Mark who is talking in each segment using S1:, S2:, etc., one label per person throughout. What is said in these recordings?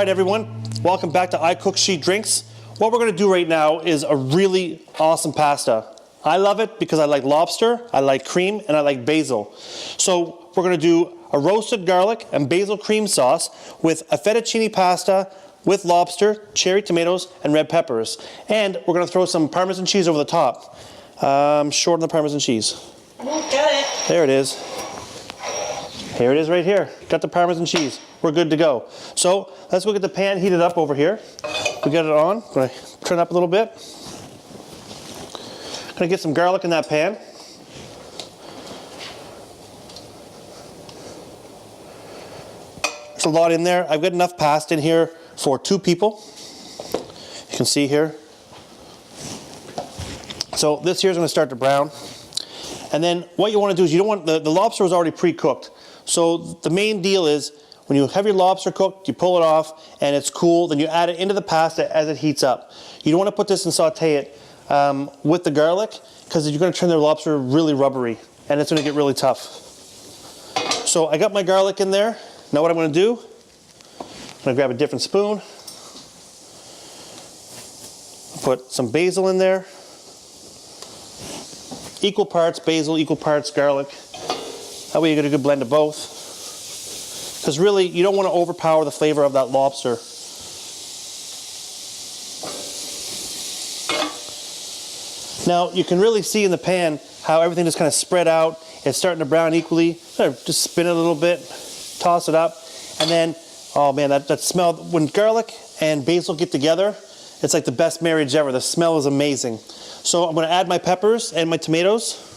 S1: right, everyone, welcome back to ICOOKSHEDRINKS. What we're going to do right now is a really awesome pasta. I love it because I like lobster, I like cream, and I like basil. So we're going to do a roasted garlic and basil cream sauce with a fettuccine pasta with lobster, cherry tomatoes, and red peppers. And we're going to throw some Parmesan cheese over the top. I'm short on the Parmesan cheese.
S2: Got it.
S1: There it is. Here it is right here. Got the Parmesan cheese. We're good to go. So let's go get the pan heated up over here. We got it on. I'm going to turn it up a little bit. I'm going to get some garlic in that pan. There's a lot in there. I've got enough pasta in here for 2 people. You can see here. So this here is going to start to brown. And then what you want to do is you don't want, the lobster was already pre-cooked. So the main deal is when you have your lobster cooked, you pull it off and it's cool, then you add it into the pasta as it heats up. You don't want to put this and saute it with the garlic because you're going to turn the lobster really rubbery and it's going to get really tough. So I got my garlic in there. Now what I'm going to do, I'm going to grab a different spoon, put some basil in there, equal parts basil, equal parts garlic. That way you get a good blend of both. Because really, you don't want to overpower the flavor of that lobster. Now, you can really see in the pan how everything just kind of spread out. It's starting to brown equally. Just spin it a little bit, toss it up, and then, oh man, that smell, when garlic and basil get together, it's like the best marriage ever. The smell is amazing. So I'm going to add my peppers and my tomatoes.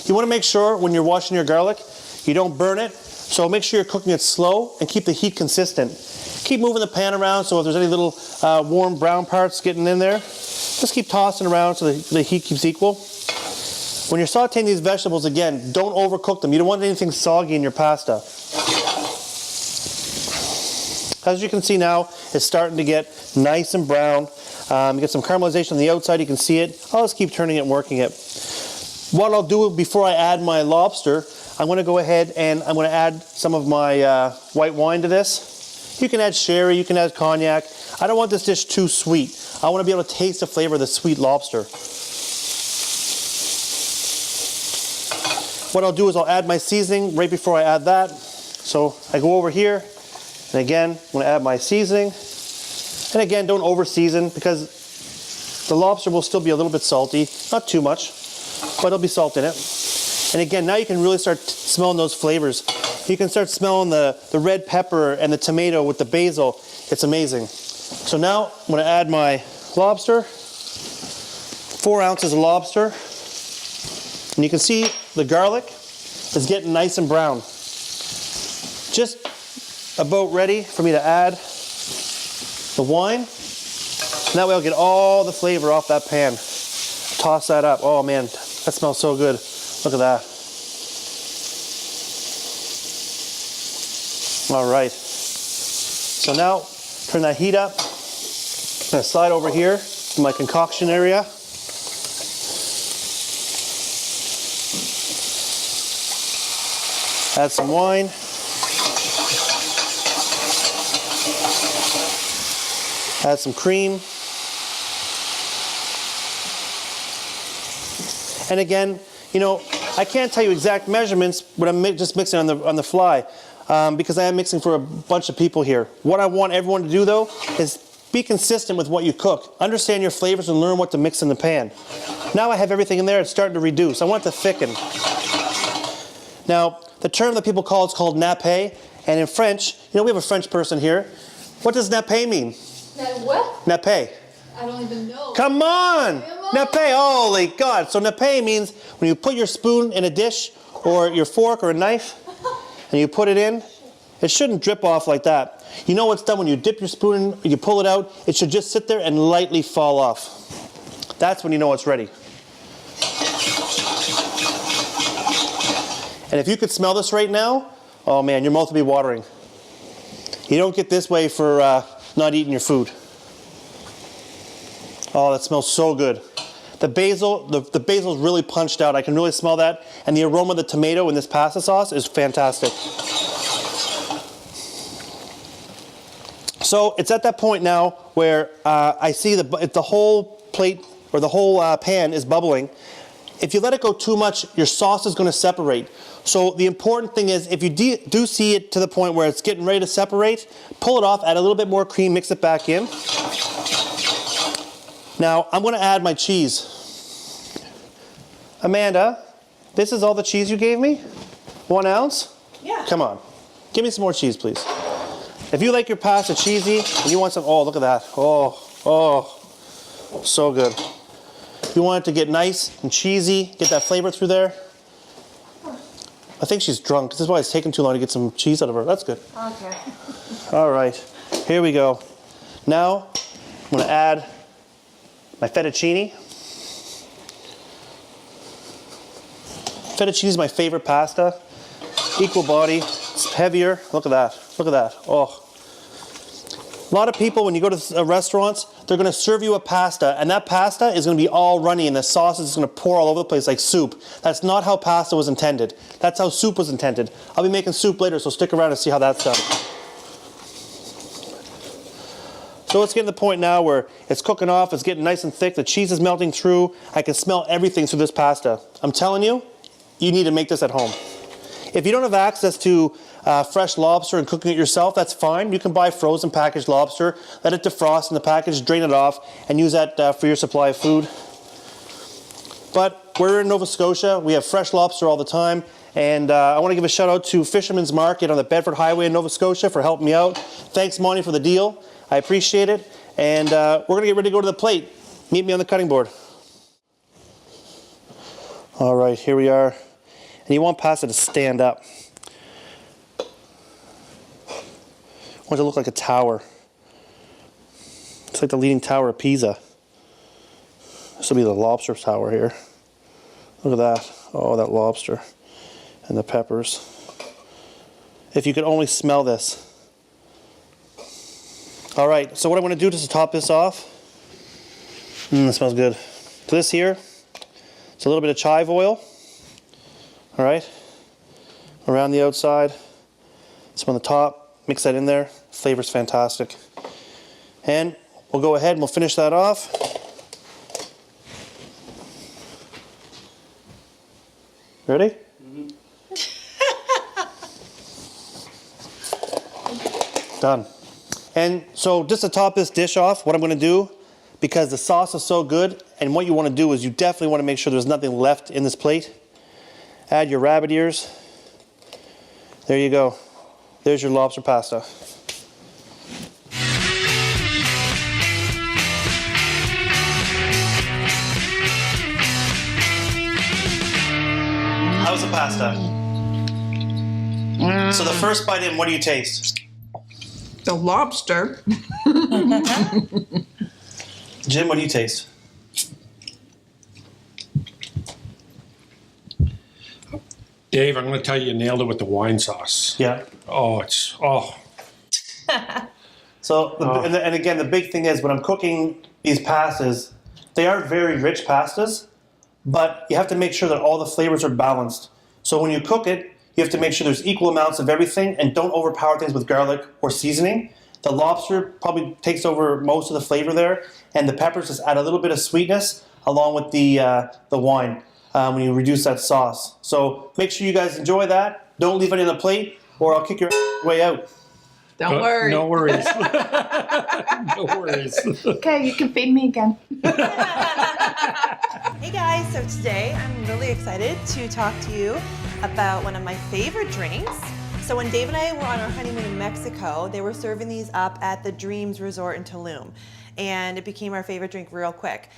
S1: You want to make sure when you're washing your garlic, you don't burn it. So make sure you're cooking it slow and keep the heat consistent. Keep moving the pan around so if there's any little warm brown parts getting in there, just keep tossing around so the heat keeps equal. When you're sauteing these vegetables, again, don't overcook them. You don't want anything soggy in your pasta. As you can see now, it's starting to get nice and brown. You get some caramelization on the outside, you can see it. I'll just keep turning it and working it. What I'll do before I add my lobster, I'm going to go ahead and I'm going to add some of my white wine to this. You can add sherry, you can add cognac. I don't want this dish too sweet. I want to be able to taste the flavor of the sweet lobster. What I'll do is I'll add my seasoning right before I add that. So I go over here, and again, I'm going to add my seasoning. And again, don't over season because the lobster will still be a little bit salty, not too much, but it'll be salt in it. And again, now you can really start smelling those flavors. You can start smelling the red pepper and the tomato with the basil. It's amazing. So now I'm going to add my lobster, 4 ounces of lobster. And you can see the garlic is getting nice and brown. Just about ready for me to add the wine. And that way I'll get all the flavor off that pan. Toss that up. Oh man, that smells so good. Look at that. All right. So now, turn that heat up. I'm going to slide over here to my concoction area. Add some wine. Add some cream. And again, you know, I can't tell you exact measurements, but I'm just mixing on the fly because I am mixing for a bunch of people here. What I want everyone to do though is be consistent with what you cook. Understand your flavors and learn what to mix in the pan. Now I have everything in there, it's starting to reduce. I want it to thicken. Now, the term that people call, it's called nappe, and in French, you know, we have a French person here. What does nappe mean?
S2: What?
S1: Nappe.
S2: I don't even know.
S1: Come on! Nappe, holy God. So nappe means when you put your spoon in a dish or your fork or a knife and you put it in, it shouldn't drip off like that. You know what's done when you dip your spoon in, you pull it out, it should just sit there and lightly fall off. That's when you know it's ready. And if you could smell this right now, oh man, your mouth would be watering. You don't get this way for not eating your food. Oh, that smells so good. The basil, the basil's really punched out. I can really smell that. And the aroma of the tomato in this pasta sauce is fantastic. So it's at that point now where I see the whole plate or the whole pan is bubbling. If you let it go too much, your sauce is going to separate. So the important thing is, if you do see it to the point where it's getting ready to separate, pull it off, add a little bit more cream, mix it back in. Now, I'm going to add my cheese. Amanda, this is all the cheese you gave me? 1 ounce?
S2: Yeah.
S1: Come on. Give me some more cheese, please. If you like your pasta cheesy and you want some, oh, look at that. Oh, so good. If you want it to get nice and cheesy, get that flavor through there. I think she's drunk. This is why it's taking too long to get some cheese out of her. That's good.
S2: Okay.
S1: All right, here we go. Now, I'm gonna add my fettuccine. Fettuccine is my favorite pasta. Equal body, it's heavier. Look at that, look at that. Oh. A lot of people, when you go to restaurants, they're gonna serve you a pasta, and that pasta is gonna be all runny, and the sauce is gonna pour all over the place like soup. That's not how pasta was intended. That's how soup was intended. I'll be making soup later, so stick around and see how that's done. So it's getting to the point now where it's cooking off, it's getting nice and thick, the cheese is melting through. I can smell everything through this pasta. I'm telling you, you need to make this at home. If you don't have access to fresh lobster and cooking it yourself, that's fine. You can buy frozen packaged lobster, let it defrost in the package, drain it off, and use that for your supply of food. But we're in Nova Scotia. We have fresh lobster all the time. And I want to give a shout out to Fisherman's Market on the Bedford Highway in Nova Scotia for helping me out. Thanks, Monty, for the deal. I appreciate it. And we're going to get ready to go to the plate. Meet me on the cutting board. All right, here we are. And you want pasta to stand up. I want it to look like a tower. It's like the Leaning Tower of Pisa. This will be the lobster tower here. Look at that. Oh, that lobster. And the peppers. If you could only smell this. All right, so what I'm going to do just to top this off. That smells good. So this here, it's a little bit of chive oil. All right, around the outside, some on the top, mix that in there, flavor's fantastic. And we'll go ahead and we'll finish that off. Ready? Done. And so just to top this dish off, what I'm going to do, because the sauce is so good, and what you want to do is you definitely want to make sure there's nothing left in this plate. Add your rabbit ears. There you go. There's your lobster pasta. How's the pasta? So the first bite in, what do you taste?
S3: The lobster.
S1: Jim, what do you taste?
S4: Dave, I'm going to tell you, you nailed it with the wine sauce.
S1: Yeah.
S4: Oh, it's, oh.
S1: So, and again, the big thing is when I'm cooking these pastas, they are very rich pastas, but you have to make sure that all the flavors are balanced. So when you cook it, you have to make sure there's equal amounts of everything and don't overpower things with garlic or seasoning. The lobster probably takes over most of the flavor there, and the peppers just add a little bit of sweetness along with the wine when you reduce that sauce. So make sure you guys enjoy that. Don't leave it in the plate or I'll kick your way out.
S3: Don't worry.
S4: No worries. No worries.
S3: Okay, you can feed me again.
S5: Hey guys, so today I'm really excited to talk to you about one of my favorite drinks. So when Dave and I were on our honeymoon in Mexico, they were serving these up at the Dreams Resort in Tulum. And it became our favorite drink real quick.